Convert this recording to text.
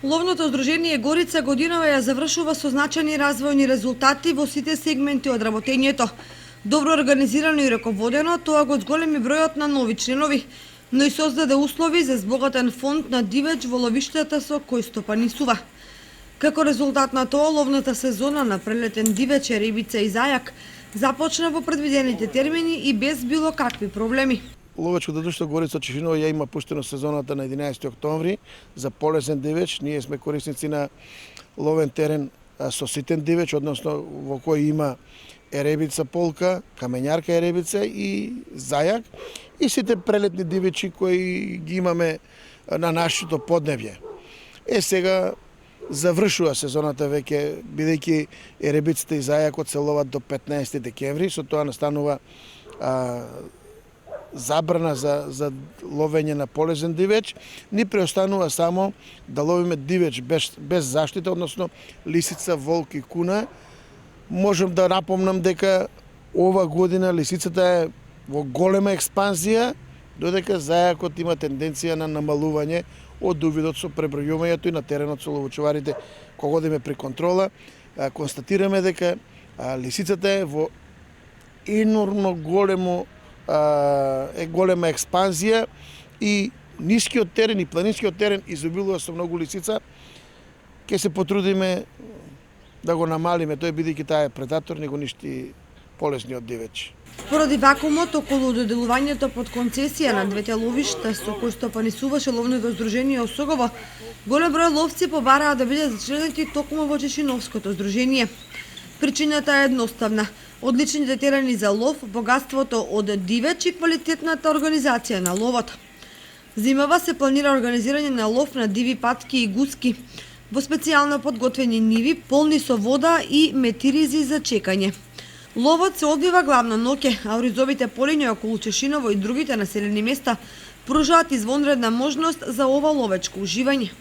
Ловното здружение Горица годинава ја завршува со значајни развојни резултати во сите сегменти од работењето. Добро организирано и раководено, тоа го зголеми бројот на нови членови, но и создаде услови за збогатен фонд на дивеч во ловиштата со кој стопанисува. Како резултат на тоа, ловната сезона на прелетен дивеч, рибица и зајак започна во предвидените термини и без било какви проблеми. Ловечкото друштво Горица Чешинова ја има пуштено сезоната на 11 октомври за полесен дивеч. Ние сме корисници на ловен терен со ситен дивеч, односно во кој има еребица полка, камењарка еребица и зајак и сите прелетни дивечи кои ги имаме на нашето поднебје. Сега завршува сезоната веќе, бидејќи еребиците и зајакот се ловат до 15 декември, со тоа настанува забрана за ловење на полезен дивеч. Ни преостанува само да ловиме дивеч без заштита, односно лисица, волк и куна. Можам да напомнам дека ова година лисицата е во голема експанзија, додека зајакот има тенденција на намалување од увидот со пребројувањето и на теренот со ловочуварите. Кога одиме при контрола, констатираме дека лисицата е во енормно голема експанзија и нискиот терен и планинскиот терен изобилува со многу лисица. Ке се потрудиме да го намалиме тој, бидејќи таа е предатор, не го ништи полесниот дивеч. Поради вакуумот околу доделувањето под концесија на двете ловишта со кои стопанисуваше ловното здружение Осогово, голем број ловци побараа да бидат зачленети токму во Чешиновското здружение. Причината е едноставна: одличните терени за лов, богатството од дивеч и квалитетната организација на ловот. Зимава се планира организирање на лов на диви патки и гуски во специјално подготвени ниви, полни со вода и метиризи за чекање. Ловот се одвива главно ноќе, а оризовите полиња околу Чешиново и другите населени места пружаат извонредна можност за ова ловечко уживање.